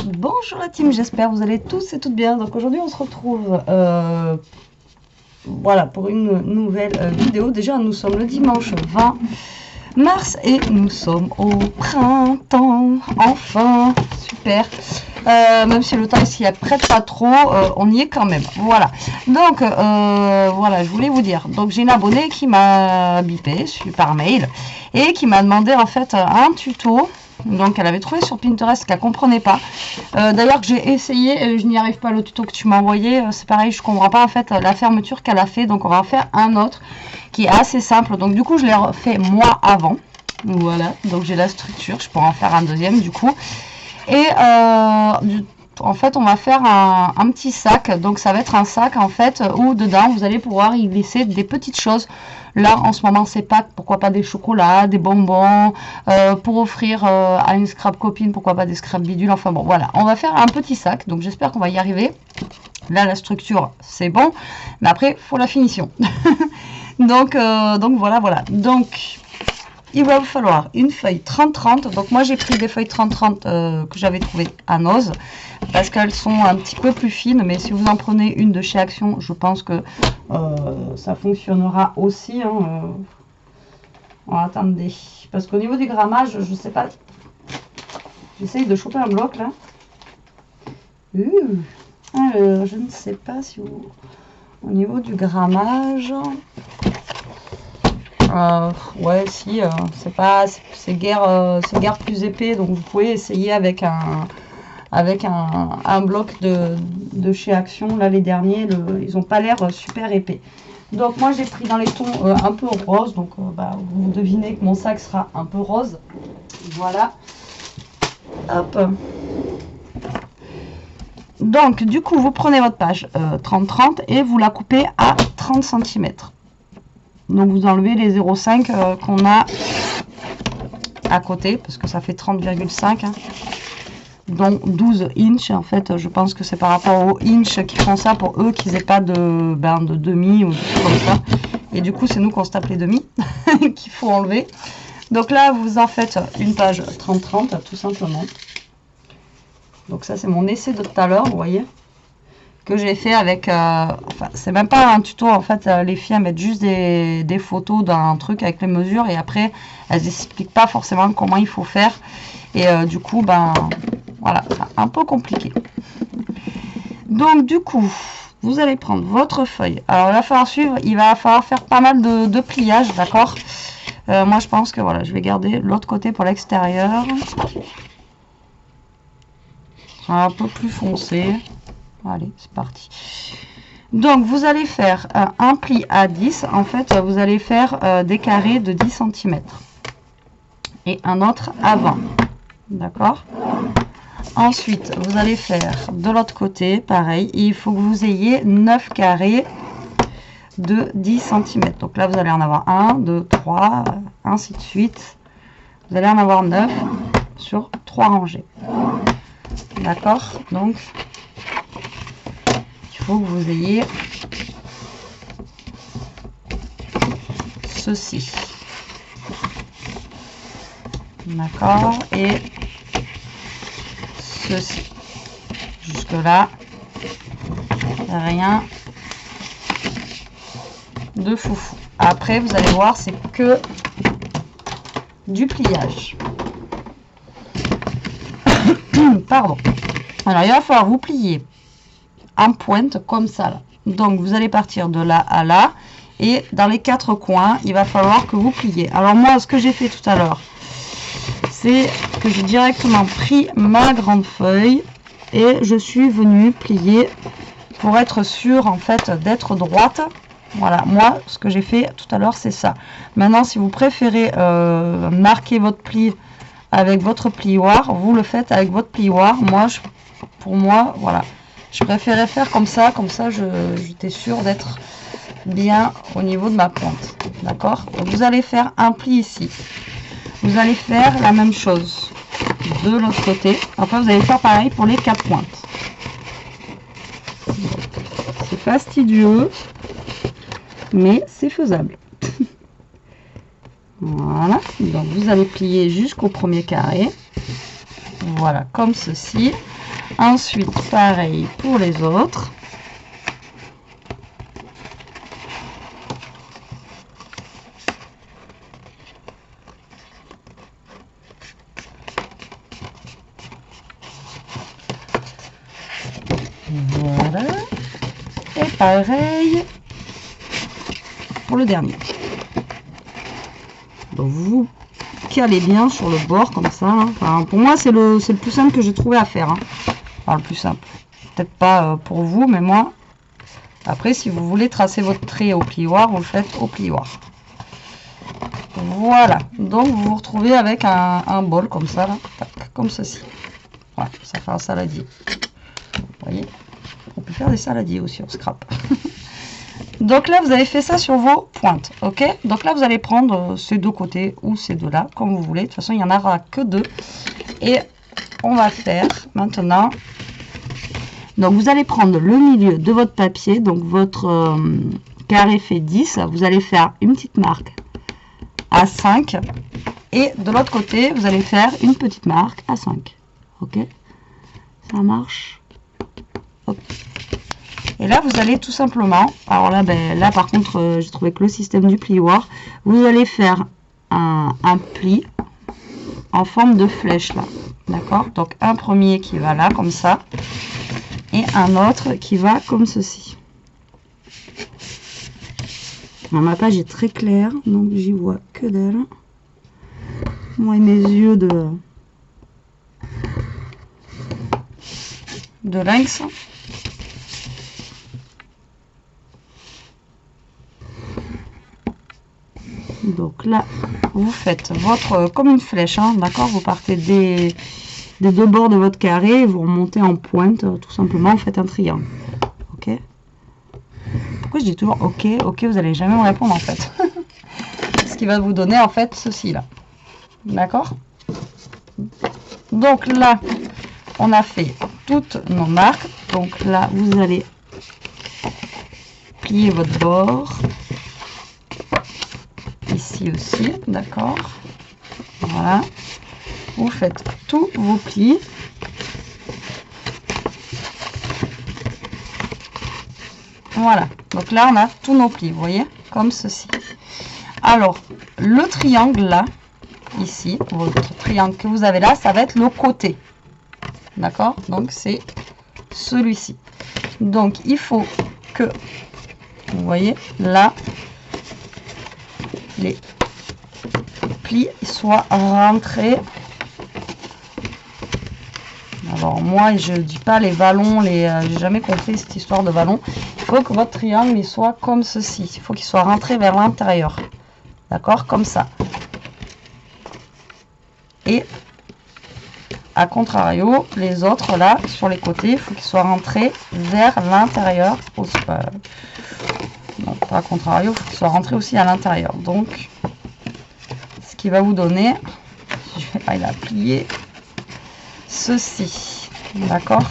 Bonjour la team, j'espère que vous allez tous et toutes bien. Donc aujourd'hui on se retrouve voilà, pour une nouvelle vidéo. Déjà nous sommes le dimanche 20 mars et nous sommes au printemps, enfin, super. Même si le temps ici prête pas trop, on y est quand même. Voilà. Donc voilà, je voulais vous dire. Donc j'ai une abonnée qui m'a bipé par mail et qui m'a demandé en fait un tuto. Donc elle avait trouvé sur Pinterest qu'elle comprenait pas. D'ailleurs que j'ai essayé, je n'y arrive pas. Le tuto que tu m'as envoyé, c'est pareil, je comprends pas en fait la fermeture qu'elle a fait. Donc on va en faire un autre qui est assez simple. Donc du coup je l'ai refait moi avant. Voilà, donc j'ai la structure, je pourrais en faire un deuxième du coup. Et en fait on va faire un petit sac. Donc ça va être un sac en fait où dedans vous allez pouvoir y glisser des petites choses. Là, en ce moment, c'est Pâques, pourquoi pas des chocolats, des bonbons, pour offrir à une scrap copine, pourquoi pas des scrap bidules. Enfin bon, voilà, on va faire un petit sac, donc j'espère qu'on va y arriver. Là, la structure, c'est bon, mais après, il faut la finition. donc voilà. Donc, il va vous falloir une feuille 30-30. Donc moi, j'ai pris des feuilles 30-30 que j'avais trouvées à Noz, parce qu'elles sont un petit peu plus fines. Mais si vous en prenez une de chez Action, je pense que ça fonctionnera aussi. Hein. Oh, attendez, parce qu'au niveau du grammage, je sais pas. J'essaye de choper un bloc là. Alors, je ne sais pas si vous... Au niveau du grammage... ouais, si, c'est guère plus épais, donc vous pouvez essayer avec un bloc de chez Action. Là, les derniers, ils n'ont pas l'air super épais. Donc moi j'ai pris dans les tons un peu rose, donc vous devinez que mon sac sera un peu rose. Voilà. Hop. Donc du coup vous prenez votre page 30-30 et vous la coupez à 30 cm. Donc vous enlevez les 0,5 qu'on a à côté, parce que ça fait 30,5. Hein. Donc 12 inches, en fait je pense que c'est par rapport aux inches qui font ça, pour eux qu'ils n'aient pas de demi ou comme ça. Et du coup c'est nous qu'on se tape les demi qu'il faut enlever. Donc là vous en faites une page 30-30 tout simplement. Donc ça c'est mon essai de tout à l'heure, vous voyez, que j'ai fait avec, enfin c'est même pas un tuto en fait, les filles elles mettent juste des photos d'un truc avec les mesures et après elles expliquent pas forcément comment il faut faire. Et du coup voilà, un peu compliqué. Donc du coup vous allez prendre votre feuille. Alors il va falloir suivre, il va falloir faire pas mal de pliage, d'accord. Moi je pense que voilà, je vais garder l'autre côté pour l'extérieur, un peu plus foncé. Allez, c'est parti. Donc vous allez faire un pli à 10. En fait vous allez faire des carrés de 10 cm et un autre à 20. D'accord. Ensuite, vous allez faire de l'autre côté, pareil. Il faut que vous ayez 9 carrés de 10 cm. Donc là, vous allez en avoir 1, 2, 3, ainsi de suite. Vous allez en avoir 9 sur 3 rangées. D'accord. Donc, il faut que vous ayez ceci. D'accord. Et ceci. Jusque là, rien de foufou. Après vous allez voir, c'est que du pliage. Pardon. Alors il va falloir vous plier en pointe comme ça là. Donc vous allez partir de là à là et dans les 4 coins il va falloir que vous pliez. Alors moi ce que j'ai fait tout à l'heure, c'est que j'ai directement pris ma grande feuille et je suis venue plier pour être sûre en fait d'être droite. Voilà, moi ce que j'ai fait tout à l'heure c'est ça. Maintenant si vous préférez marquer votre pli avec votre plioir, vous le faites avec votre plioir. Moi pour moi voilà, je préférais faire comme ça j'étais sûre d'être bien au niveau de ma pointe. D'accord. Vous allez faire un pli ici. Vous allez faire la même chose de l'autre côté. Après, vous allez faire pareil pour les 4 pointes. C'est fastidieux, mais c'est faisable. Voilà. Donc, vous allez plier jusqu'au premier carré. Voilà, comme ceci. Ensuite, pareil pour les autres. Voilà. Et pareil pour le dernier. Donc vous calez bien sur le bord comme ça. Hein. Enfin, pour moi, c'est le plus simple que j'ai trouvé à faire. Hein. Enfin, le plus simple. Peut-être pas pour vous, mais moi. Après, si vous voulez tracer votre trait au plioir, vous le faites au plioir. Voilà. Donc, vous vous retrouvez avec un bol comme ça, là. Tac, comme ceci. Voilà, ça fait un saladier. Vous voyez, on peut faire des saladiers aussi en scrap. Donc là, vous avez fait ça sur vos pointes, ok? Donc là, vous allez prendre ces deux côtés ou ces deux-là, comme vous voulez. De toute façon, il n'y en aura que deux. Et on va faire maintenant... Donc, vous allez prendre le milieu de votre papier. Donc, votre carré fait 10. Vous allez faire une petite marque à 5. Et de l'autre côté, vous allez faire une petite marque à 5. Ok? Ça marche? Hop. Et là, vous allez tout simplement, alors là, là par contre, j'ai trouvé que le système du plioir, vous allez faire un pli en forme de flèche là, d'accord? Donc un premier qui va là, comme ça, et un autre qui va comme ceci. Alors, ma page est très claire, donc j'y vois que dalle. Moi et mes yeux de lynx. Donc là, vous faites votre comme une flèche, hein, d'accord? Vous partez des deux bords de votre carré, et vous remontez en pointe, tout simplement, vous faites un triangle. Ok? Pourquoi je dis toujours ok, ok, vous n'allez jamais me répondre en fait. Ce qui va vous donner en fait ceci là. D'accord? Donc là, on a fait toutes nos marques. Donc là, vous allez plier votre bord. Ici aussi, d'accord? Voilà. Vous faites tous vos plis. Voilà. Donc là, on a tous nos plis, vous voyez? Comme ceci. Alors, le triangle là, ici, votre triangle que vous avez là, ça va être le côté. D'accord? Donc, c'est celui-ci. Donc, il faut que, vous voyez, là, les plis soient rentrés. Alors, moi, je dis pas les vallons, j'ai jamais compris cette histoire de vallon. Il faut que votre triangle il soit comme ceci. Il faut qu'il soit rentré vers l'intérieur. D'accord? Comme ça. Et à contrario, les autres là, sur les côtés, il faut qu'ils soient rentrés vers l'intérieur. Non, pas à contrario, il faut qu'ils soient rentrés aussi à l'intérieur. Donc, ce qui va vous donner, je vais pas la plier, ceci. D'accord?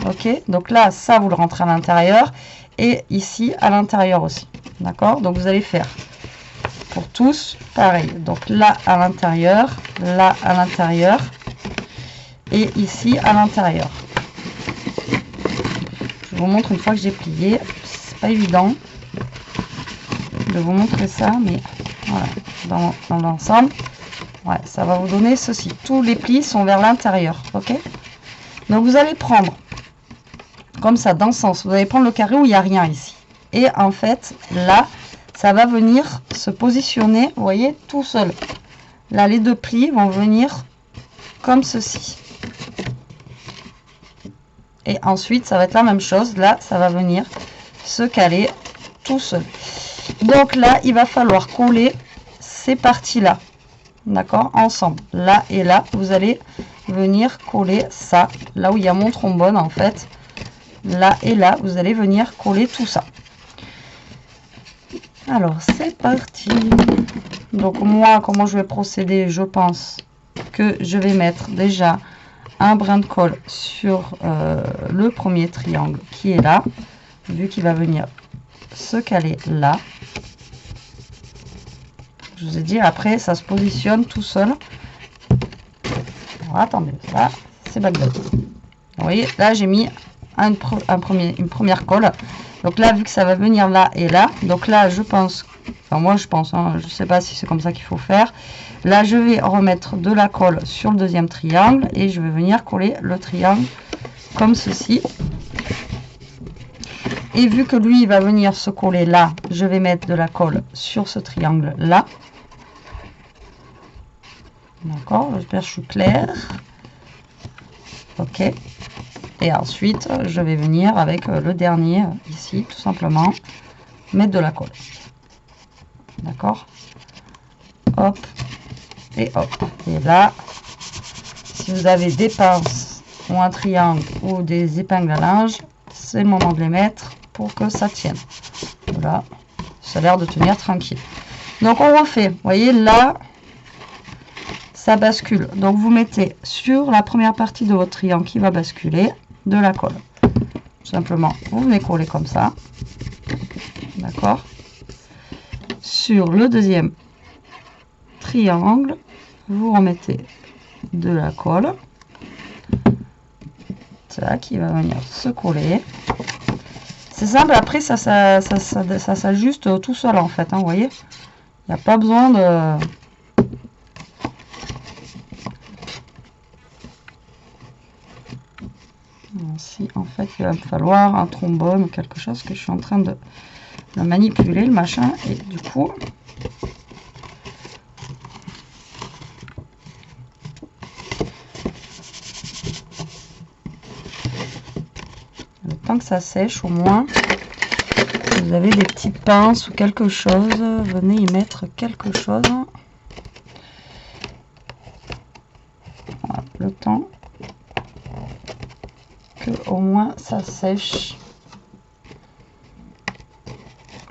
Ok, donc là, ça, vous le rentrez à l'intérieur. Et ici, à l'intérieur aussi. D'accord? Donc, vous allez faire pour tous, pareil. Donc, là, à l'intérieur. Là, à l'intérieur. Et ici, à l'intérieur. Je vous montre une fois que j'ai plié. C'est pas évident de vous montrer ça, mais voilà. Dans l'ensemble, ouais, ça va vous donner ceci. Tous les plis sont vers l'intérieur. Ok? Donc, vous allez prendre comme ça, dans le sens, vous allez prendre le carré où il n'y a rien ici. Et en fait, là, ça va venir se positionner, vous voyez, tout seul. Là, les deux plis vont venir comme ceci. Et ensuite, ça va être la même chose. Là, ça va venir se caler tout seul. Donc là, il va falloir coller ces parties-là. D'accord? Ensemble. Là et là, vous allez venir coller ça. Là où il y a mon trombone, en fait. Là et là, vous allez venir coller tout ça. Alors, c'est parti. Donc, moi, comment je vais procéder? Je pense que je vais mettre déjà un brin de colle sur le premier triangle qui est là, vu qu'il va venir se caler là. Je vous ai dit, après, ça se positionne tout seul. Alors, attendez, là, c'est Bagdad. Vous voyez, là, j'ai mis une première colle. Donc là, vu que ça va venir là et là, donc là, je pense, enfin moi je pense, hein, je sais pas si c'est comme ça qu'il faut faire. Là, je vais remettre de la colle sur le deuxième triangle et je vais venir coller le triangle comme ceci. Et vu que lui, il va venir se coller là, je vais mettre de la colle sur ce triangle là. D'accord, j'espère que je suis claire. Ok. Et ensuite, je vais venir avec le dernier ici, tout simplement, mettre de la colle. D'accord. Hop. Et hop. Et là, si vous avez des pinces ou un triangle ou des épingles à linge, c'est le moment de les mettre pour que ça tienne. Voilà. Ça a l'air de tenir tranquille. Donc, on refait. Vous voyez, là, ça bascule. Donc, vous mettez sur la première partie de votre triangle qui va basculer de la colle. Tout simplement, vous venez coller comme ça. D'accord. Sur le deuxième triangle, vous remettez de la colle. Ça qui va venir se coller. C'est simple, après ça s'ajuste tout seul en fait, hein, vous voyez. Il n'y a pas besoin de... Si en fait il va me falloir un trombone ou quelque chose que je suis en train de manipuler le machin et du coup le temps que ça sèche au moins, si vous avez des petites pinces ou quelque chose, venez y mettre quelque chose. Voilà, le temps que au moins ça sèche.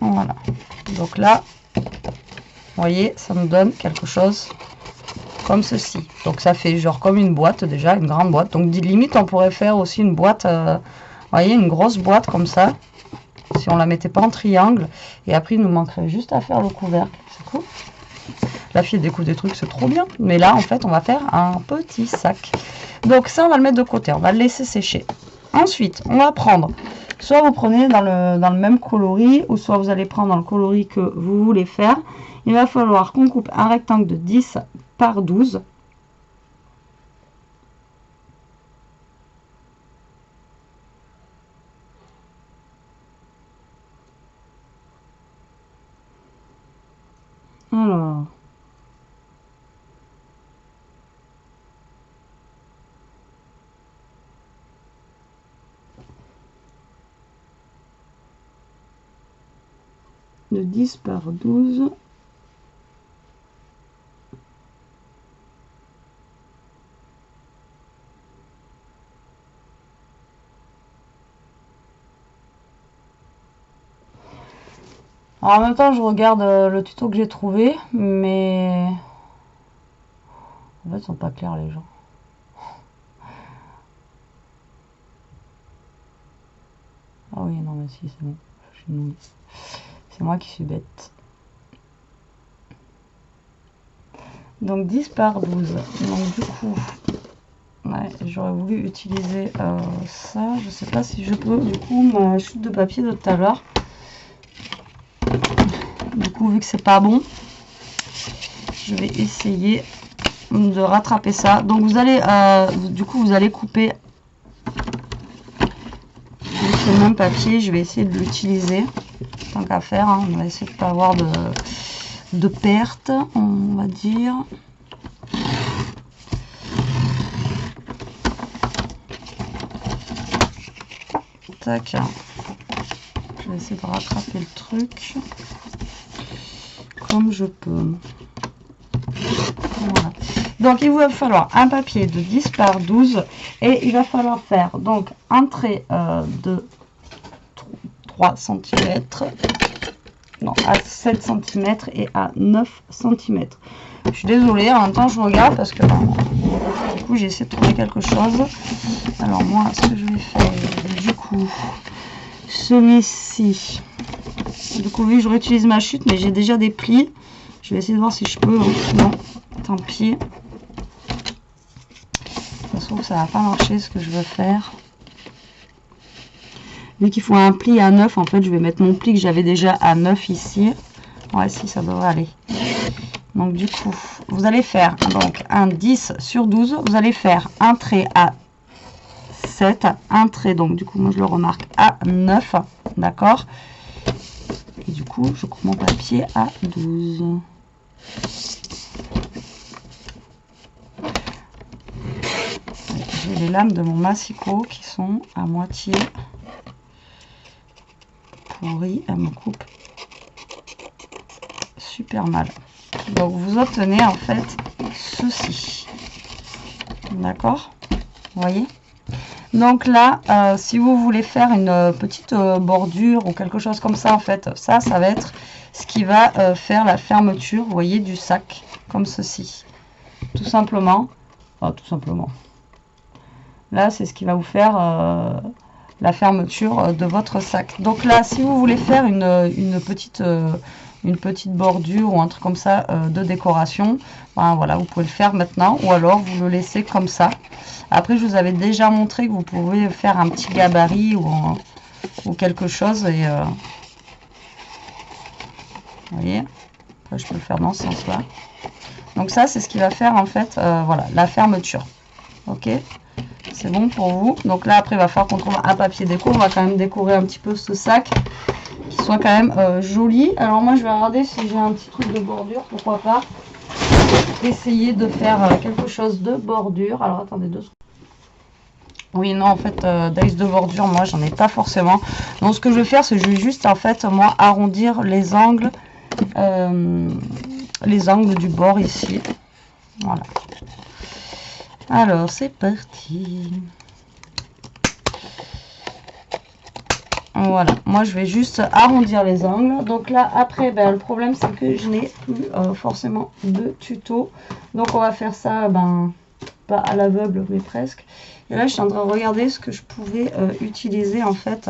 Voilà, donc là vous voyez, ça nous donne quelque chose comme ceci. Donc ça fait genre comme une boîte, déjà une grande boîte. Donc limite on pourrait faire aussi une boîte, vous voyez, une grosse boîte comme ça, si on la mettait pas en triangle. Et après il nous manquerait juste à faire le couvercle. C'est cool. La fille découvre des trucs, c'est trop bien. Mais là en fait on va faire un petit sac. Donc ça on va le mettre de côté, on va le laisser sécher. Ensuite on va prendre, soit vous prenez dans le même coloris, ou soit vous allez prendre dans le coloris que vous voulez faire. Il va falloir qu'on coupe un rectangle de 10 par 12. Alors, de 10 par 12. Alors, en même temps, je regarde le tuto que j'ai trouvé, mais en fait, ils sont pas clairs les gens. Ah oui, non, mais si, c'est bon. C'est moi qui suis bête. Donc 10 par 12. Donc du coup, ouais, j'aurais voulu utiliser ça. Je sais pas si je peux. Du coup, ma chute de papier de tout à l'heure. Du coup, vu que c'est pas bon, je vais essayer de rattraper ça. Donc vous allez, du coup, vous allez couper le même papier. Je vais essayer de l'utiliser tant qu'à faire. Hein. On va essayer de ne pas avoir de perte, on va dire. Tac. Je vais essayer de rattraper le truc comme je peux. Voilà. Donc il va falloir un papier de 10 par 12 et il va falloir faire donc un trait de 3 cm, non, à 7 cm et à 9 cm. Je suis désolée, en même temps je regarde parce que du coup j'ai essayé de trouver quelque chose. Alors moi ce que je vais faire, du coup, celui-ci, du coup oui je réutilise ma chute mais j'ai déjà des plis. Je vais essayer de voir si je peux, hein. Non, tant pis. trouve que ça va pas marcher ce que je veux faire. Vu qu'il faut un pli à 9, en fait, je vais mettre mon pli que j'avais déjà à 9 ici. Ouais, si, ça devrait aller. Donc, du coup, vous allez faire donc un 10 sur 12. Vous allez faire un trait à 7, un trait, donc du coup, moi, je le remarque à 9. D'accord? Et du coup, je coupe mon papier à 12. J'ai les lames de mon massicot qui sont à moitié pourries. Elles me coupent super mal. Donc vous obtenez en fait ceci. D'accord? Vous voyez? Donc là, si vous voulez faire une petite bordure ou quelque chose comme ça, en fait, ça va être ce qui va faire la fermeture, vous voyez, du sac, comme ceci. Tout simplement. Enfin, tout simplement. Là, c'est ce qui va vous faire la fermeture de votre sac. Donc là, si vous voulez faire une petite bordure ou un truc comme ça de décoration, ben voilà, vous pouvez le faire maintenant ou alors vous le laissez comme ça. Après, je vous avais déjà montré que vous pouvez faire un petit gabarit ou quelque chose et vous voyez, après je peux le faire dans ce sens là. Donc ça, c'est ce qui va faire en fait voilà, la fermeture. Ok, c'est bon pour vous. Donc là, après, il va falloir qu'on trouve un papier déco. On va quand même décorer un petit peu ce sac qui soit quand même joli. Alors moi, je vais regarder si j'ai un petit truc de bordure, pourquoi pas essayer de faire quelque chose de bordure. Alors attendez 2 secondes. Oui, non, en fait, d'axe de bordure, moi, j'en ai pas forcément. Donc, ce que je vais faire, c'est que je vais juste, en fait, moi, arrondir les angles du bord ici. Voilà. Alors, c'est parti. Voilà, moi je vais juste arrondir les angles. Donc là, après, ben, le problème c'est que je n'ai plus forcément de tuto. Donc on va faire ça, ben, pas à l'aveugle, mais presque. Et là, je suis en train de regarder ce que je pouvais utiliser en fait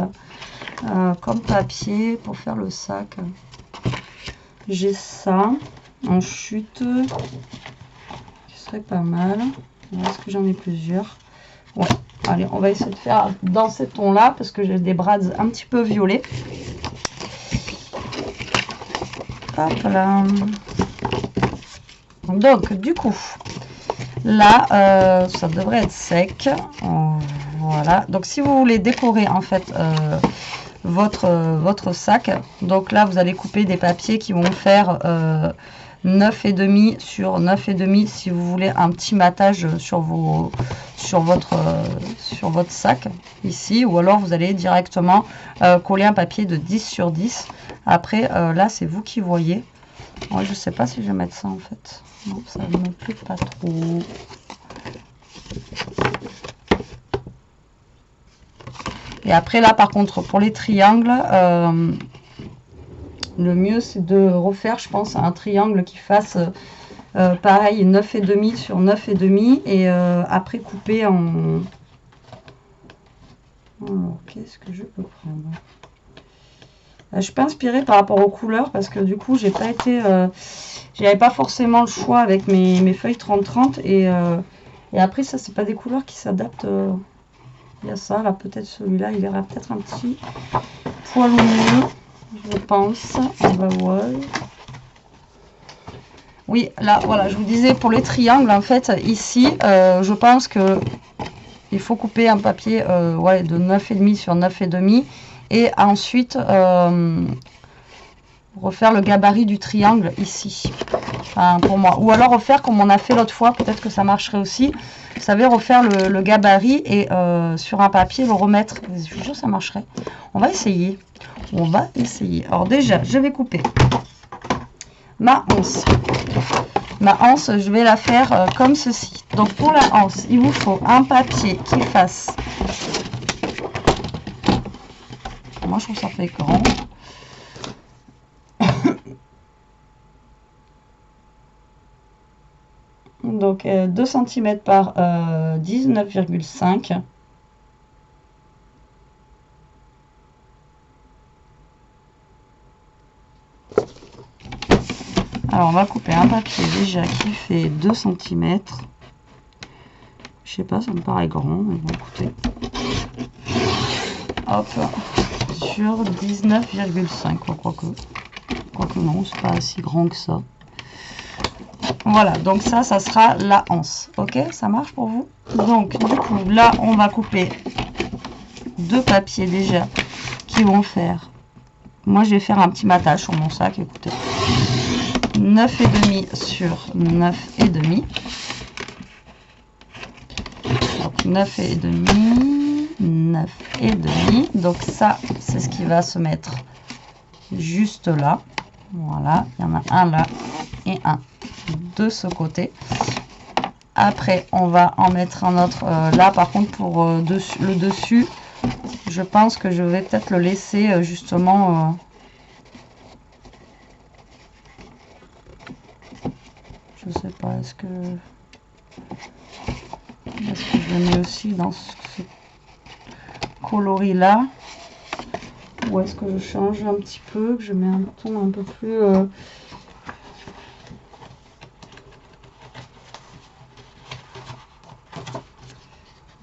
comme papier pour faire le sac. J'ai ça en chute, qui serait pas mal. Est-ce que j'en ai plusieurs? Ouais. Allez, on va essayer de faire dans ces tons-là parce que j'ai des brads un petit peu violets. Hop là. Donc, du coup, là, ça devrait être sec. Voilà. Donc, si vous voulez décorer en fait votre sac, donc là, vous allez couper des papiers qui vont faire 9,5 sur 9,5 si vous voulez un petit matage sur votre sac ici, ou alors vous allez directement coller un papier de 10 sur 10. Après là c'est vous qui voyez. Moi je sais pas si je vais mettre ça en fait. Non, ça ne me plaît pas trop. Et après là par contre pour les triangles, le mieux c'est de refaire, je pense, un triangle qui fasse pareil 9,5 sur 9,5 et après couper en... Alors qu'est-ce que je peux prendre? Je suis pas inspirée par rapport aux couleurs parce que du coup j'ai pas été j'avais pas forcément le choix avec mes feuilles 30-30 et après ça c'est pas des couleurs qui s'adaptent. Il y a ça là, peut-être celui-là il ira peut-être un petit poil mieux, je pense. On va voir. Oui, là, voilà, je vous disais, pour les triangles, en fait, ici, je pense que il faut couper un papier ouais, de 9,5 sur 9,5 et ensuite refaire le gabarit du triangle ici, enfin, pour moi. Ou alors refaire comme on a fait l'autre fois, peut-être que ça marcherait aussi. Vous savez, refaire le gabarit et sur un papier, le remettre. Je vous jure, ça marcherait. On va essayer. On va essayer. Alors déjà, je vais couper ma anse. Ma anse, je vais la faire comme ceci. Donc pour la anse, il vous faut un papier qui fasse... Moi, je trouve ça fait grand. Donc 2 cm par 19,5. Alors on va couper un papier déjà qui fait 2 cm. Je sais pas, ça me paraît grand, mais bon, écoutez. Hop, sur 19,5, quoique non, c'est pas si grand que ça. Voilà, donc ça sera la anse. Ok, ça marche pour vous? Donc, du coup, là, on va couper 2 papiers déjà qui vont faire... Moi, je vais faire un petit matage sur mon sac, écoutez. 9,5 sur 9,5. Donc, 9,5, 9,5. Donc, ça, c'est ce qui va se mettre juste là. Voilà, il y en a un là et un de ce côté. Après, on va en mettre un autre là. Par contre, pour le dessus, je pense que je vais peut-être le laisser justement... je sais pas, est-ce que je le mets aussi dans ce coloris là? Ou est-ce que je change un petit peu, que je mets un ton un peu plus...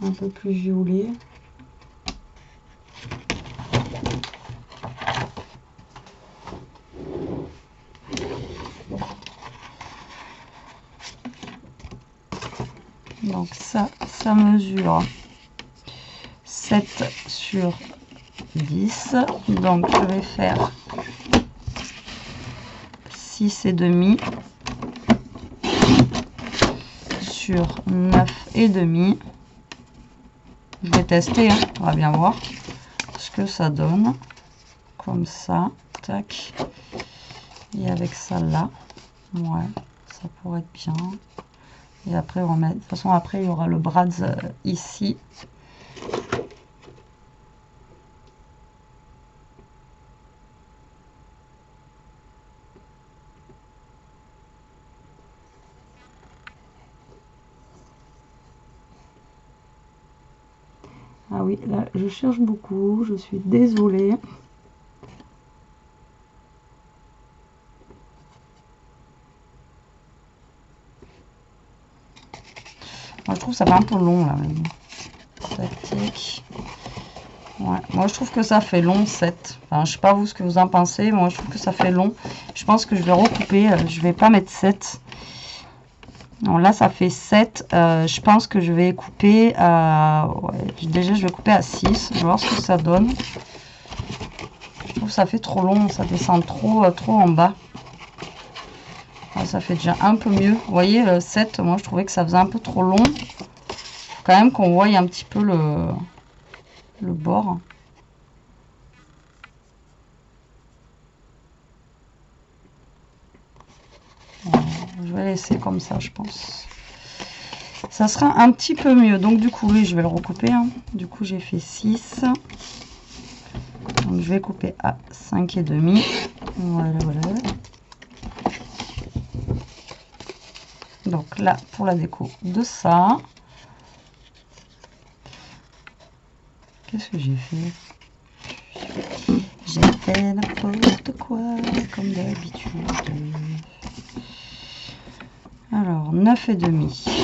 un peu plus violet. Donc ça mesure 7 sur 10. Donc je vais faire 6,5 sur 9,5. Je vais tester, hein, on va bien voir ce que ça donne. Comme ça, tac. Et avec ça là, ouais, ça pourrait être bien. Et après, on va mettre, de toute façon, après, il y aura le brads ici. Ah oui, là, je cherche beaucoup, je suis désolée. Moi, je trouve que ça fait un peu long, là. Tac. Ouais, moi, je trouve que ça fait long, 7. Enfin, je sais pas vous ce que vous en pensez. Moi, je trouve que ça fait long. Je pense que je vais recouper. Je vais pas mettre 7. Non, là, ça fait 7. Je pense que je vais couper à... Ouais, déjà, je vais couper à 6. Je vais voir ce que ça donne. Je trouve que ça fait trop long. Ça descend trop en bas. Ah, ça fait déjà un peu mieux. Vous voyez, 7, moi, je trouvais que ça faisait un peu trop long. Faut quand même qu'on voie un petit peu le bord. Je vais laisser comme ça, je pense. Ça sera un petit peu mieux. Donc, du coup, oui, je vais le recouper. Hein. Du coup, j'ai fait 6. Donc, je vais couper à 5,5. Voilà. Donc, là, pour la déco de ça. Qu'est-ce que j'ai fait? J'ai fait n'importe quoi, comme d'habitude. Alors, 9,5.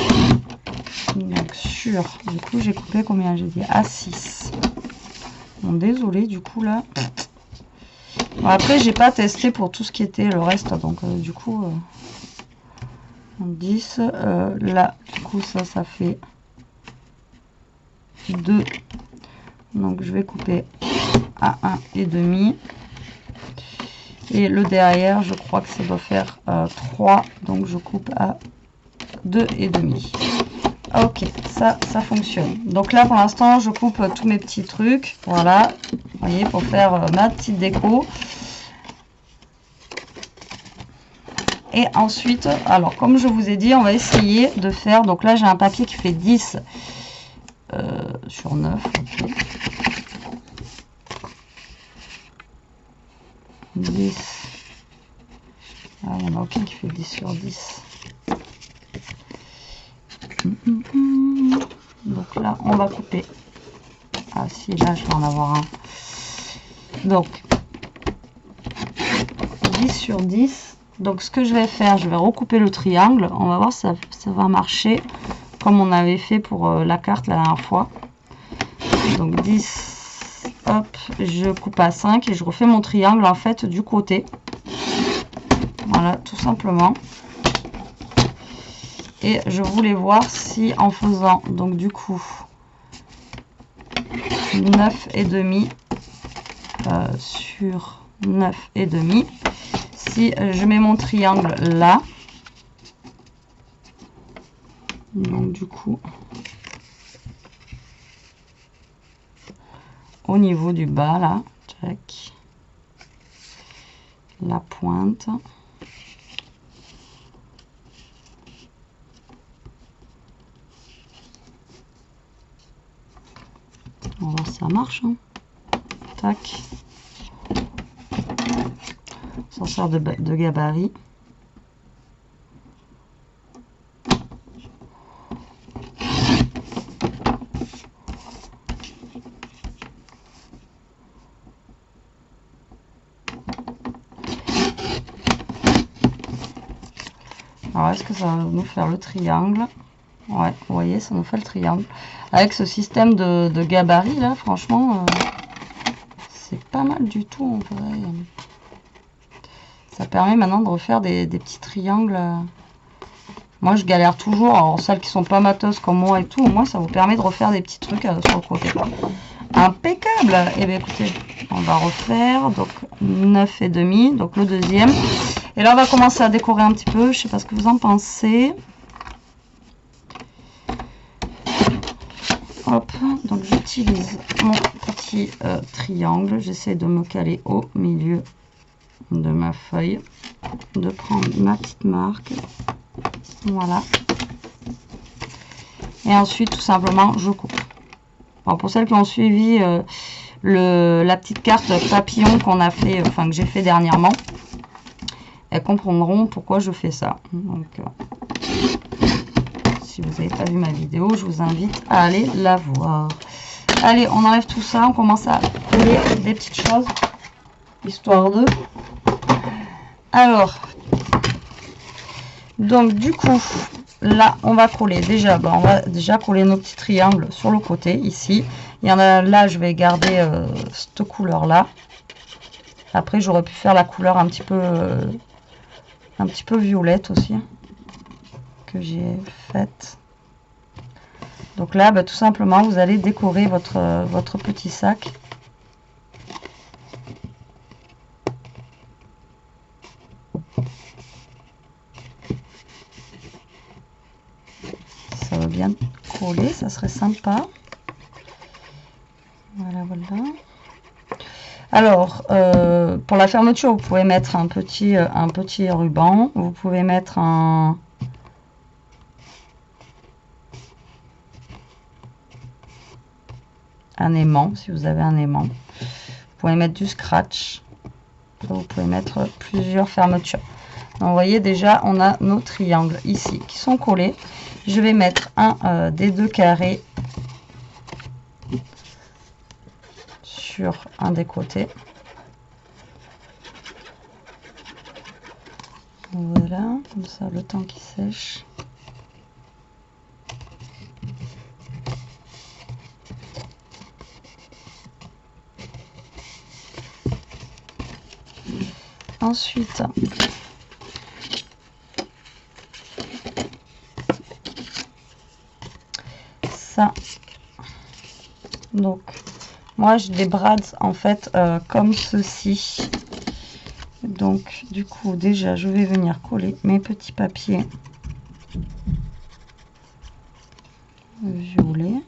Donc, sur... Du coup, j'ai coupé combien? J'ai dit à 6. Bon, désolé, du coup, là... Bon, après, j'ai pas testé pour tout ce qui était le reste. Donc, du coup... 10. Là, du coup, ça fait 2. Donc, je vais couper à 1,5. Et le derrière, je crois que ça doit faire 3. Donc, je coupe à 2,5. Ok, ça fonctionne. Donc là, pour l'instant, je coupe tous mes petits trucs. Voilà, vous voyez, pour faire ma petite déco. Et ensuite, alors, comme je vous ai dit, on va essayer de faire... Donc là, j'ai un papier qui fait 10 sur 9. Okay. 10. Ah, il n'y en a aucun qui fait 10 sur 10. Donc là, on va couper. Ah si, là, je vais en avoir un. Donc, 10 sur 10. Donc, ce que je vais faire, je vais recouper le triangle. On va voir si ça va marcher. comme on avait fait pour la carte la dernière fois. Donc 10, hop, je coupe à 5 et je refais mon triangle en fait du côté. Voilà, tout simplement. Et je voulais voir si en faisant donc du coup 9,5 sur 9,5, si je mets mon triangle là, donc du coup au niveau du bas là, check, la pointe. On va voir si ça marche. Hein. Tac. On s'en sert de gabarit. Alors, est-ce que ça va nous faire le triangle? Ouais, vous voyez, ça nous fait le triangle. Avec ce système de gabarit, là, franchement, c'est pas mal du tout, en vrai. Ça permet maintenant de refaire des petits triangles. Moi, je galère toujours. Alors, celles qui sont pas mateuses comme moi et tout, moi, ça vous permet de refaire des petits trucs sur le côté. Impeccable! Et bien, écoutez, on va refaire. Donc, 9,5, donc le deuxième. Et là, on va commencer à décorer un petit peu. Je sais pas ce que vous en pensez. Hop, donc j'utilise mon petit triangle. J'essaie de me caler au milieu de ma feuille. De prendre ma petite marque. Voilà. Et ensuite, tout simplement, je coupe. Alors, pour celles qui ont suivi la petite carte papillon qu'on a fait, enfin que j'ai fait dernièrement, elles comprendront pourquoi je fais ça. Donc, si vous n'avez pas vu ma vidéo, je vous invite à aller la voir. Allez, on enlève tout ça, on commence à coller des petites choses, histoire de... Alors, donc du coup, là, on va coller déjà, on va déjà coller nos petits triangles sur le côté, ici. Il y en a là, je vais garder cette couleur-là. Après, j'aurais pu faire la couleur un petit peu violette aussi, que j'ai faite. Donc là, tout simplement, vous allez décorer votre petit sac. Ça va bien coller, ça serait sympa. Voilà, voilà. Alors, pour la fermeture, vous pouvez mettre un petit ruban. Vous pouvez mettre un aimant, si vous avez un aimant. Vous pouvez mettre du scratch. Vous pouvez mettre plusieurs fermetures. Donc, vous voyez déjà, on a nos triangles ici qui sont collés. Je vais mettre un des deux carrés sur un des côtés. Voilà, comme ça, le temps qui sèche. Ensuite, ça. Donc, moi, je les brade en fait comme ceci. Donc, du coup, déjà, je vais venir coller mes petits papiers violets.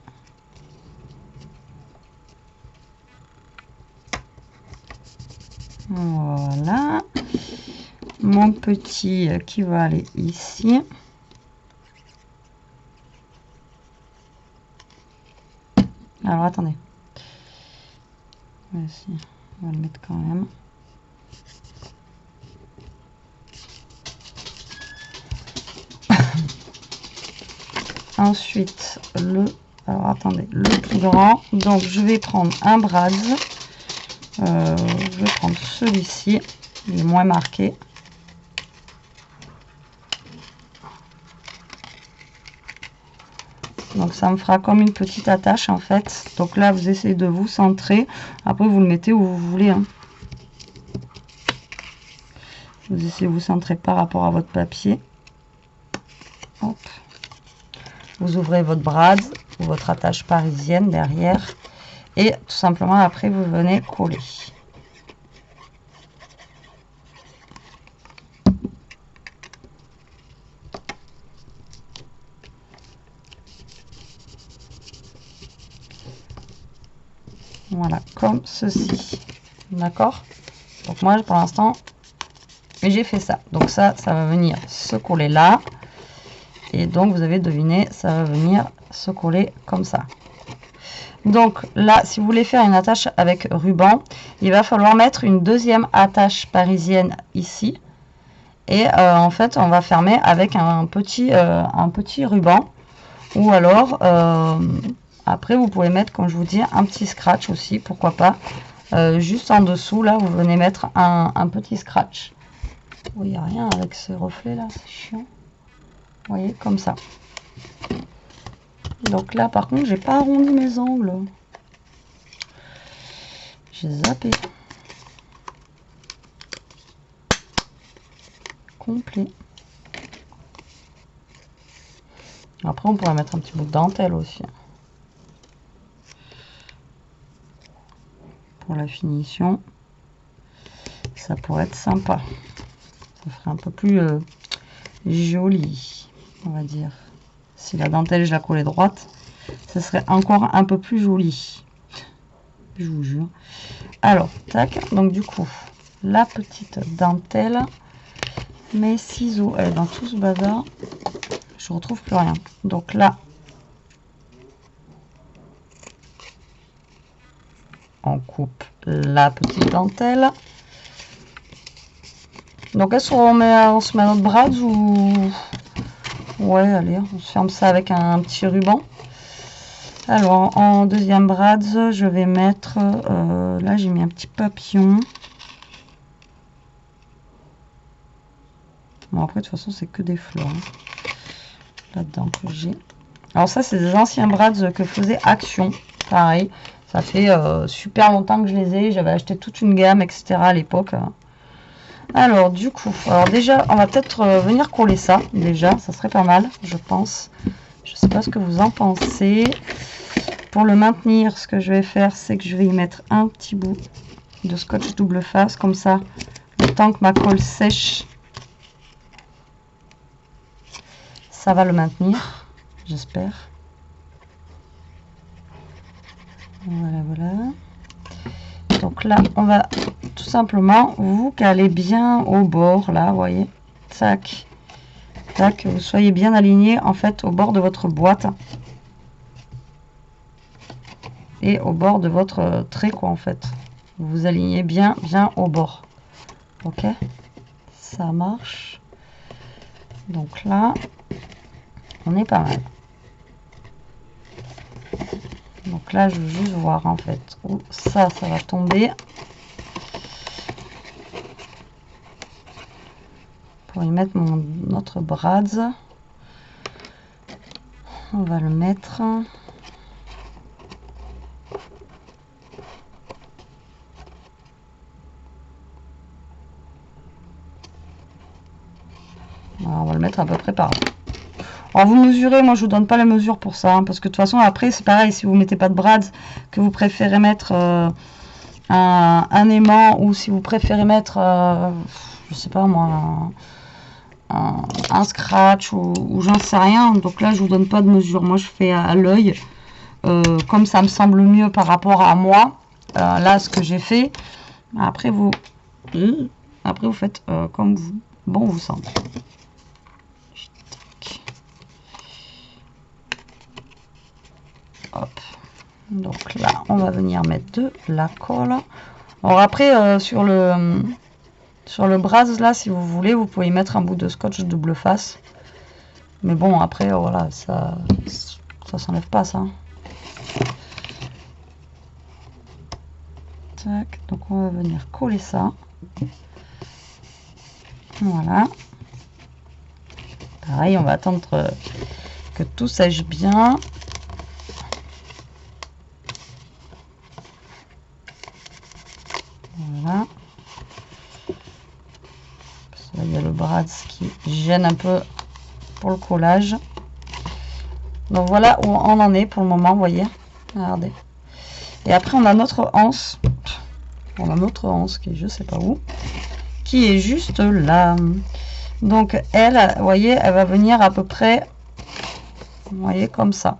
Voilà. Mon petit qui va aller ici. Alors, attendez. Voici. On va le mettre quand même. Ensuite, alors attendez, le plus grand. Donc, je vais prendre un brad. Je vais prendre celui-ci. Il est moins marqué. Donc ça me fera comme une petite attache en fait. Donc là vous essayez de vous centrer. Après vous le mettez où vous voulez. Hein. Vous essayez de vous centrer par rapport à votre papier. Hop. Vous ouvrez votre brad ou votre attache parisienne derrière. Et tout simplement après vous venez coller. Voilà, comme ceci. D'accord? Donc moi pour l'instant j'ai fait ça. Donc ça va venir se coller là. Et donc vous avez deviné, ça va venir se coller comme ça. Donc là, si vous voulez faire une attache avec ruban, il va falloir mettre une deuxième attache parisienne ici. Et en fait, on va fermer avec un petit ruban. Ou alors, après, vous pouvez mettre, comme je vous dis, un petit scratch aussi, pourquoi pas. Juste en dessous, là, vous venez mettre un petit scratch. Il n'y a rien avec ce reflet là, c'est chiant. Vous voyez, comme ça. Donc là, par contre, j'ai pas arrondi mes angles. J'ai zappé. Complet. Après, on pourrait mettre un petit bout de dentelle aussi. Pour la finition. Ça pourrait être sympa. Ça ferait un peu plus joli, on va dire. Si la dentelle, je la collais droite, ça serait encore un peu plus joli. Je vous jure. Alors, tac. Donc, du coup, la petite dentelle. Mes ciseaux, elle est dans tout ce bazar. Je retrouve plus rien. Donc là, on coupe la petite dentelle. Donc est-ce qu'on se met notre brad ou... Ouais, allez, on se ferme ça avec un petit ruban. Alors, en deuxième brad, je vais mettre... là, j'ai mis un petit papillon. Bon, après, de toute façon, c'est que des fleurs. Hein. Là-dedans que j'ai. Alors ça, c'est des anciens brads que faisait Action. Pareil, ça fait super longtemps que je les ai. J'avais acheté toute une gamme, etc. à l'époque. Alors, du coup, alors déjà, on va peut-être venir coller ça. Déjà, ça serait pas mal, je pense. Je sais pas ce que vous en pensez. Pour le maintenir, ce que je vais faire, c'est que je vais y mettre un petit bout de scotch double face. Comme ça, le temps que ma colle sèche, ça va le maintenir, j'espère. Voilà, voilà. Donc là, on va tout simplement vous caler bien au bord, là, vous voyez. Tac, tac, que vous soyez bien aligné en fait au bord de votre boîte. Et au bord de votre trait, quoi, en fait. Vous vous alignez bien au bord. Ok, ça marche. Donc là, on est pas mal. Donc là, je veux juste voir en fait où ça va tomber. Pour y mettre notre brads, on va le mettre. Alors, on va le mettre à peu près par là. Alors vous mesurez, moi je vous donne pas la mesure pour ça, hein, parce que de toute façon après c'est pareil, si vous mettez pas de brads, que vous préférez mettre un aimant, ou si vous préférez mettre, je sais pas moi, un scratch, ou j'en sais rien, donc là je vous donne pas de mesure, moi je fais à l'œil, comme ça me semble mieux par rapport à moi, là ce que j'ai fait, après vous faites comme vous semble. Hop. Donc là, on va venir mettre de la colle. Alors après, sur le bras là, si vous voulez, vous pouvez y mettre un bout de scotch double face. Mais bon, après, voilà, ça s'enlève pas, ça. Tac, donc on va venir coller ça. Voilà. Pareil, on va attendre que tout sèche bien. gêne un peu pour le collage. Donc voilà où on en est pour le moment, vous voyez. Regardez. Et après on a notre anse. On a notre anse qui est je sais pas où. Qui est juste là. Donc elle, vous voyez, elle va venir à peu près, vous voyez, comme ça.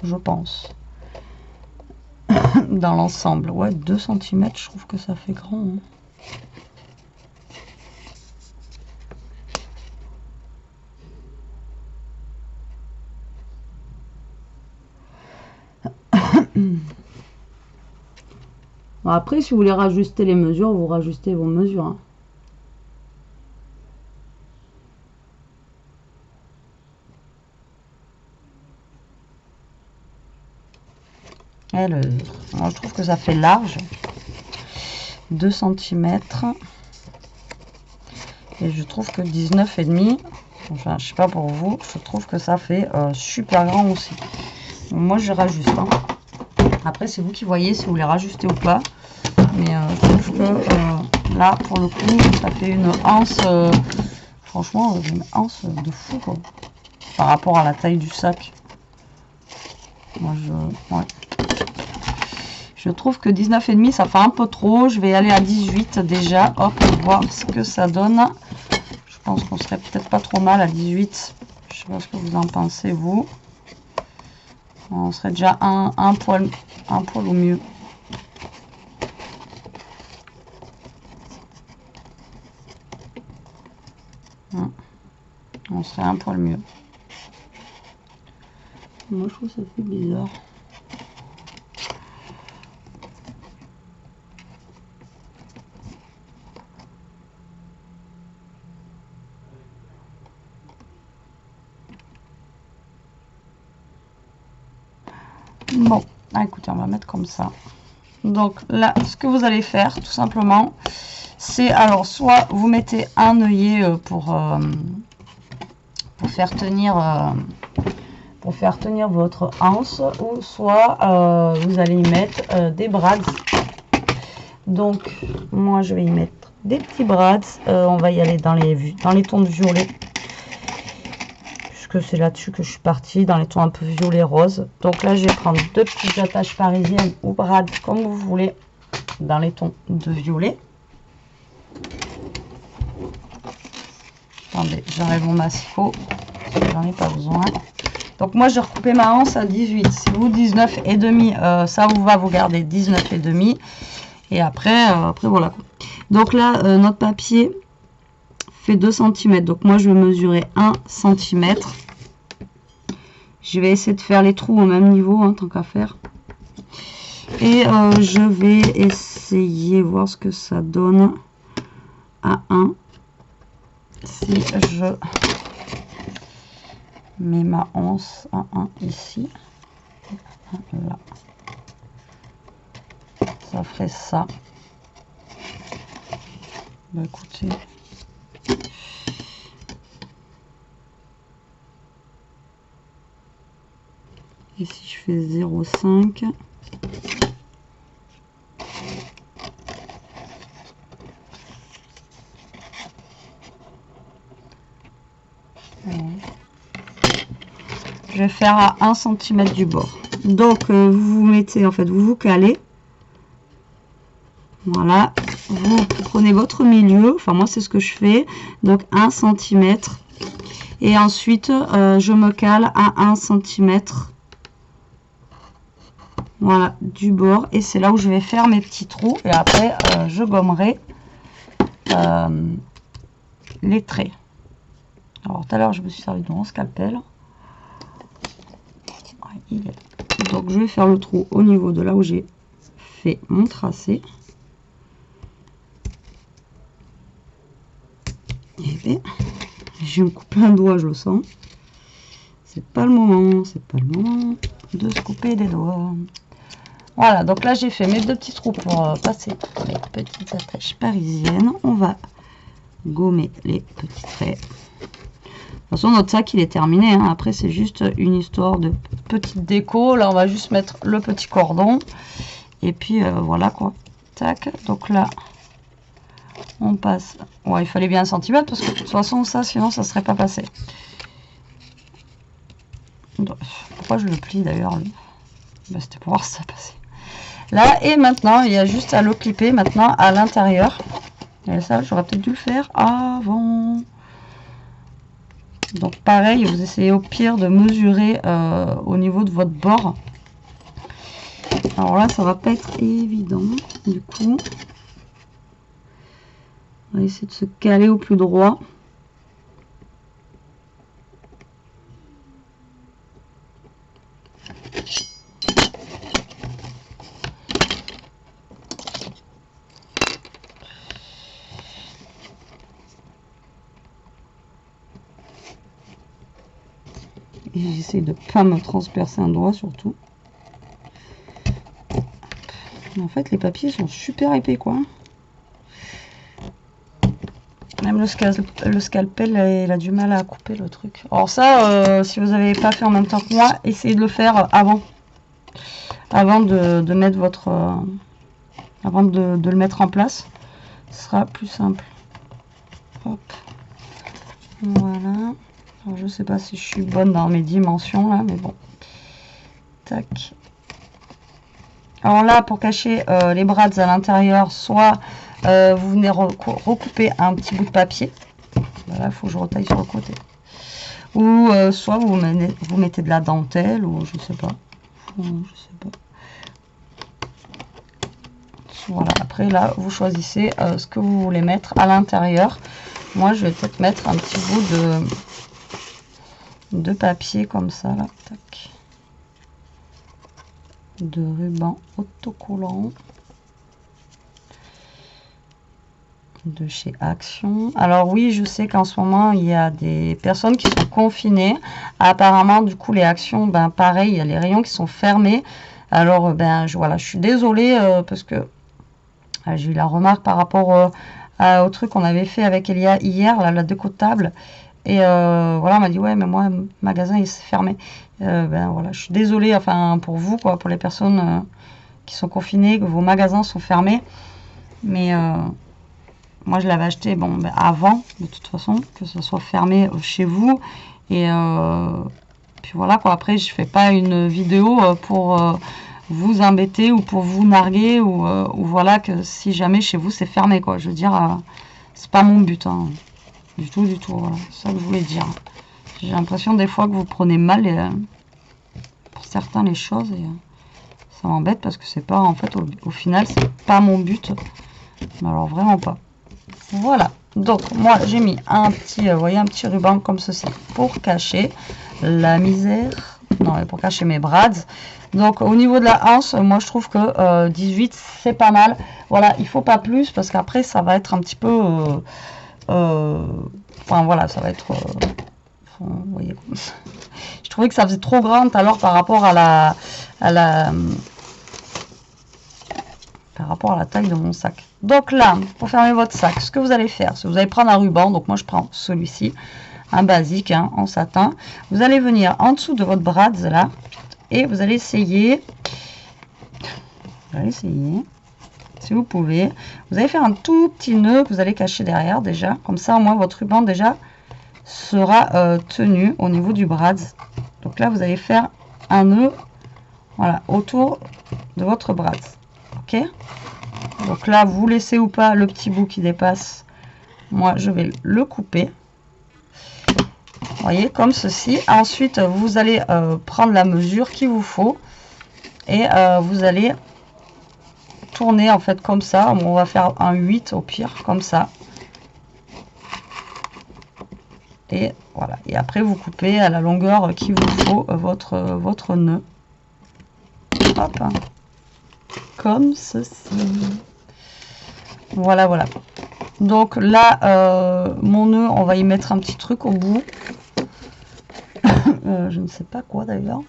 Je pense. Dans l'ensemble. Ouais, 2 cm, je trouve que ça fait grand. Hein. Bon, après, si vous voulez rajuster les mesures, vous rajustez vos mesures. Hein. Moi, je trouve que ça fait large. 2 cm. Et je trouve que 19,5. Enfin, je sais pas pour vous. Je trouve que ça fait super grand aussi. Donc, moi, je rajuste. Hein. Après, c'est vous qui voyez si vous voulez rajuster ou pas. Mais je trouve que là, pour le coup, ça fait une anse. Franchement, une anse de fou, quoi. Par rapport à la taille du sac. Moi, ouais. Je trouve que 19,5 ça fait un peu trop. Je vais aller à 18 déjà. Hop, voir ce que ça donne. Je pense qu'on serait peut-être pas trop mal à 18. Je sais pas ce que vous en pensez, vous. On serait déjà un poil au mieux. On serait un poil mieux. Moi, je trouve que ça fait bizarre. Bon, écoutez, on va mettre comme ça. Donc là, ce que vous allez faire, tout simplement, c'est alors soit vous mettez un œillet pour faire tenir votre anse, ou soit vous allez y mettre des brads. Donc moi je vais y mettre des petits brads. On va y aller dans les tons de violet, puisque c'est là-dessus que je suis partie, dans les tons un peu violet rose. Donc là je vais prendre 2 petites attaches parisiennes ou brads comme vous voulez, dans les tons de violet. Attendez, j'enlève mon massifo, j'en ai pas besoin. Donc moi j'ai recoupé ma anse à 18. Si vous 19,5, ça vous va, vous gardez 19,5. Et après voilà. Donc là notre papier fait 2 cm. Donc moi je vais mesurer 1 cm. Je vais essayer de faire les trous au même niveau, hein, tant qu'à faire. Et je vais essayer voir ce que ça donne à 1. Si je mets ma anse à 1 ici, là, ça ferait ça. Bah écoutez, et si je fais 0,5, je vais faire à 1 cm du bord. Donc vous vous mettez, en fait, vous vous calez. Voilà, vous prenez votre milieu, enfin moi c'est ce que je fais, donc 1 cm. Et ensuite je me cale à 1 cm. Voilà, du bord. Et c'est là où je vais faire mes petits trous. Et après je gommerai les traits. Alors tout à l'heure je me suis servi de mon scalpel. Donc je vais faire le trou au niveau de là où j'ai fait mon tracé. Et bien, je vais me couper un doigt, je le sens. C'est pas le moment de se couper des doigts. Voilà, donc là j'ai fait mes 2 petits trous pour passer les petites attaches parisiennes. On va gommer les petits traits. De toute façon, notre sac il est terminé, hein. Après c'est juste une histoire de petite déco. Là on va juste mettre le petit cordon et puis voilà quoi. Tac, donc là On passe. Ouais, il fallait bien 1 cm parce que de toute façon, ça, sinon, ça serait pas passé. Donc, pourquoi je le plie d'ailleurs? Ben, c'était pour voir si ça passait. Là, et maintenant, il y a juste à le clipper maintenant à l'intérieur. Et ça, j'aurais peut-être dû le faire avant. Donc, pareil, vous essayez au pire de mesurer au niveau de votre bord. Alors là, ça va pas être évident. Du coup, on va essayer de se caler au plus droit. Et j'essaie de pas me transpercer un doigt surtout. En fait, les papiers sont super épais, quoi. Même le scalpel, il a du mal à couper le truc. Alors ça, si vous n'avez pas fait en même temps que moi, essayez de le faire avant. Avant de mettre votre... avant de le mettre en place. Ce sera plus simple. Hop. Voilà. Alors, je sais pas si je suis bonne dans mes dimensions, là, mais bon. Tac. Alors là, pour cacher les brads à l'intérieur, soit vous venez recouper un petit bout de papier. Voilà, il faut que je retaille sur le côté. Ou soit vous mettez de la dentelle, ou je sais pas. Voilà, après là, vous choisissez ce que vous voulez mettre à l'intérieur. Moi, je vais peut-être mettre un petit bout de papier comme ça, là. Tac. De ruban autocollant de chez Action. Alors oui, je sais qu'en ce moment il y a des personnes qui sont confinées. Apparemment, du coup, les Actions, ben pareil, il y a les rayons qui sont fermés. Alors ben voilà, je suis désolée parce que j'ai eu la remarque par rapport au truc qu'on avait fait avec Elia hier, là, la déco de table. Et voilà, on m'a dit ouais, mais moi, le magasin il s'est fermé. Ben voilà, je suis désolée, enfin pour vous, quoi, pour les personnes qui sont confinées, que vos magasins sont fermés. Mais moi, je l'avais acheté bon, ben, avant, de toute façon, que ce soit fermé chez vous. Et puis voilà, quoi. Après, je fais pas une vidéo pour vous embêter ou pour vous narguer ou voilà, que si jamais chez vous c'est fermé, quoi. Je veux dire, c'est pas mon but, hein. Du tout, voilà. C'est ça que je voulais dire. J'ai l'impression des fois que vous prenez mal pour certains les choses et ça m'embête parce que c'est pas, en fait, au final, c'est pas mon but. Mais alors vraiment pas. Voilà. Donc moi j'ai mis un petit, vous voyez, un petit ruban comme ceci pour cacher la misère. Non, mais pour cacher mes brads. Donc au niveau de la hanche, moi je trouve que 18 c'est pas mal. Voilà, il faut pas plus parce qu'après ça va être un petit peu enfin voilà, ça va être vous voyez, je trouvais que ça faisait trop grand alors par rapport à la par rapport à la taille de mon sac. Donc là, pour fermer votre sac, ce que vous allez faire, c'est que vous allez prendre un ruban. Donc moi je prends celui-ci, un basique, hein, en satin. Vous allez venir en dessous de votre brads là et vous allez essayer si vous pouvez. Vous allez faire un tout petit nœud que vous allez cacher derrière déjà. Comme ça, au moins, votre ruban déjà sera tenu au niveau du brads. Donc là, vous allez faire un nœud, voilà, autour de votre brads. Ok? Donc là, vous laissez ou pas le petit bout qui dépasse. Moi, je vais le couper. Vous voyez, comme ceci. Ensuite, vous allez prendre la mesure qu'il vous faut. Et vous allez tourner en fait comme ça. On va faire un 8 au pire, comme ça. Et voilà. Et après, vous coupez à la longueur qu'il vous faut votre nœud. Hop. Comme ceci. Voilà, voilà. Donc là, mon nœud, on va y mettre un petit truc au bout. Je ne sais pas quoi d'ailleurs.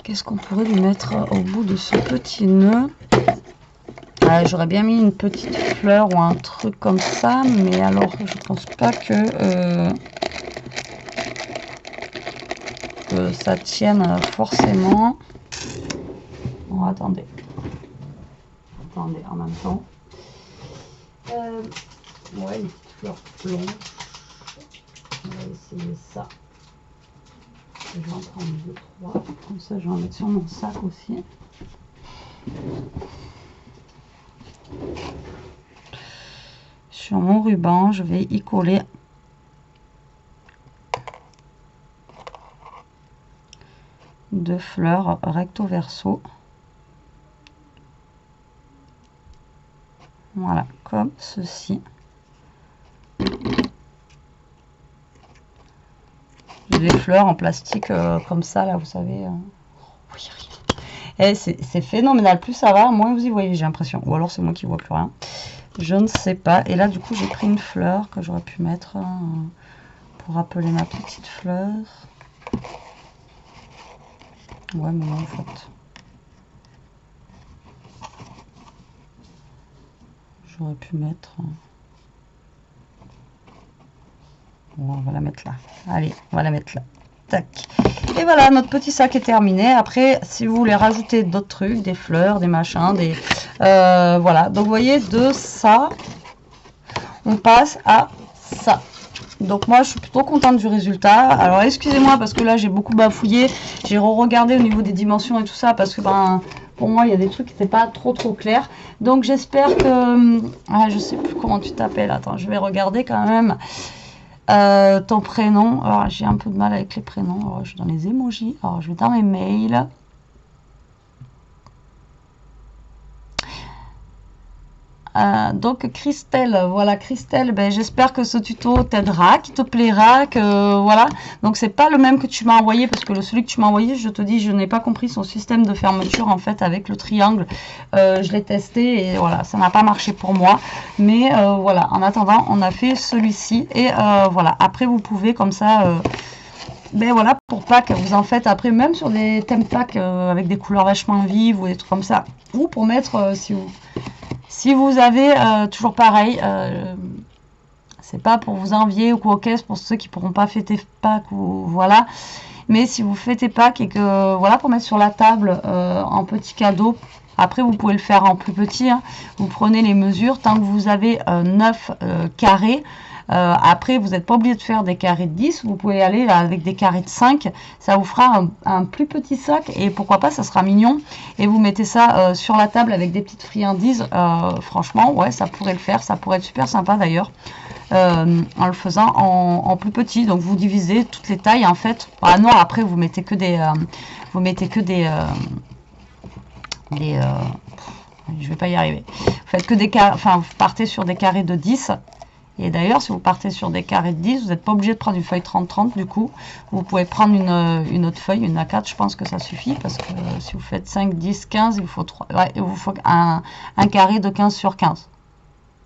Qu'est-ce qu'on pourrait lui mettre au bout de ce petit nœud? J'aurais bien mis une petite fleur ou un truc comme ça, mais alors je pense pas que ça tienne forcément. Bon, attendez en même temps. Ouais, une petite fleur blanche. On va essayer ça. Je vais en prendre 2, 3. Comme ça, je vais en mettre sur mon sac aussi. Sur mon ruban, je vais y coller deux fleurs recto verso. Voilà, comme ceci. J'ai des fleurs en plastique comme ça, là, vous savez. Oui, et c'est phénoménal. Plus ça va, moins vous y voyez, j'ai l'impression. Ou alors c'est moi qui vois plus rien. Je ne sais pas. Et là, du coup, j'ai pris une fleur que j'aurais pu mettre pour appeler ma petite fleur. Ouais, mais non, en fait. J'aurais pu mettre... Bon, on va la mettre là. Allez, on va la mettre là. Tac. Et voilà, notre petit sac est terminé. Après, si vous voulez rajouter d'autres trucs, des fleurs, des machins, des... voilà. Donc, vous voyez, de ça, on passe à ça. Donc moi, je suis plutôt contente du résultat. Alors, excusez-moi parce que là, j'ai beaucoup bafouillé. J'ai re-regardé au niveau des dimensions et tout ça parce que, ben, pour moi, il y a des trucs qui n'étaient pas trop clairs. Donc, j'espère que... Ah, je sais plus comment tu t'appelles. Attends, je vais regarder quand même ton prénom. Alors, j'ai un peu de mal avec les prénoms. Alors, je suis dans les emojis. Alors, je vais dans mes mails. Donc Christelle, voilà Christelle, ben, j'espère que ce tuto t'aidera, qu'il te plaira, que voilà. Donc c'est pas le même que tu m'as envoyé parce que celui que tu m'as envoyé, je te dis, je n'ai pas compris son système de fermeture en fait avec le triangle. Je l'ai testé et voilà, ça n'a pas marché pour moi. Mais voilà, en attendant, on a fait celui-ci et voilà. Après vous pouvez comme ça. Ben voilà, pour Pâques, vous en faites après, même sur des thèmes Pâques avec des couleurs vachement vives ou des trucs comme ça. Ou pour mettre, si vous avez toujours pareil, c'est pas pour vous envier ou quoi, caisse pour ceux qui pourront pas fêter Pâques ou voilà. Mais si vous fêtez Pâques et que voilà, pour mettre sur la table en petit cadeau, après vous pouvez le faire en plus petit. Hein. Vous prenez les mesures tant que vous avez 9 carrés. Après, vous n'êtes pas obligé de faire des carrés de 10. Vous pouvez aller là, avec des carrés de 5. Ça vous fera un plus petit sac. Et pourquoi pas, ça sera mignon. Et vous mettez ça sur la table avec des petites friandises. Franchement, ouais, ça pourrait le faire. Ça pourrait être super sympa d'ailleurs. En le faisant en plus petit. Donc, vous divisez toutes les tailles en fait. Ah non, après, vous mettez que des... je vais pas y arriver. Vous faites que des carrés... Enfin, vous partez sur des carrés de 10. Et d'ailleurs, si vous partez sur des carrés de 10, vous n'êtes pas obligé de prendre une feuille 30-30 du coup. Vous pouvez prendre une autre feuille, une A4, je pense que ça suffit. Parce que si vous faites 5, 10, 15, il vous faut, il vous faut un carré de 15 sur 15.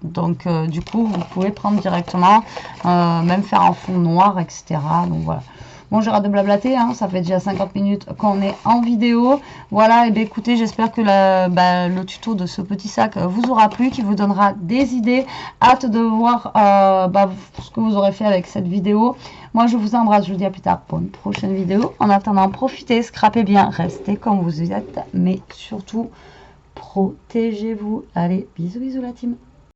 Donc du coup, vous pouvez prendre directement, même faire en fond noir, etc. Donc voilà. Bon, j'arrête de blablater, hein, ça fait déjà 50 minutes qu'on est en vidéo. Voilà, et bien écoutez, j'espère que le tuto de ce petit sac vous aura plu, qui vous donnera des idées. Hâte de voir ce que vous aurez fait avec cette vidéo. Moi, je vous embrasse, je vous dis à plus tard pour une prochaine vidéo. En attendant, profitez, scrapez bien, restez comme vous êtes, mais surtout, protégez-vous. Allez, bisous, bisous la team.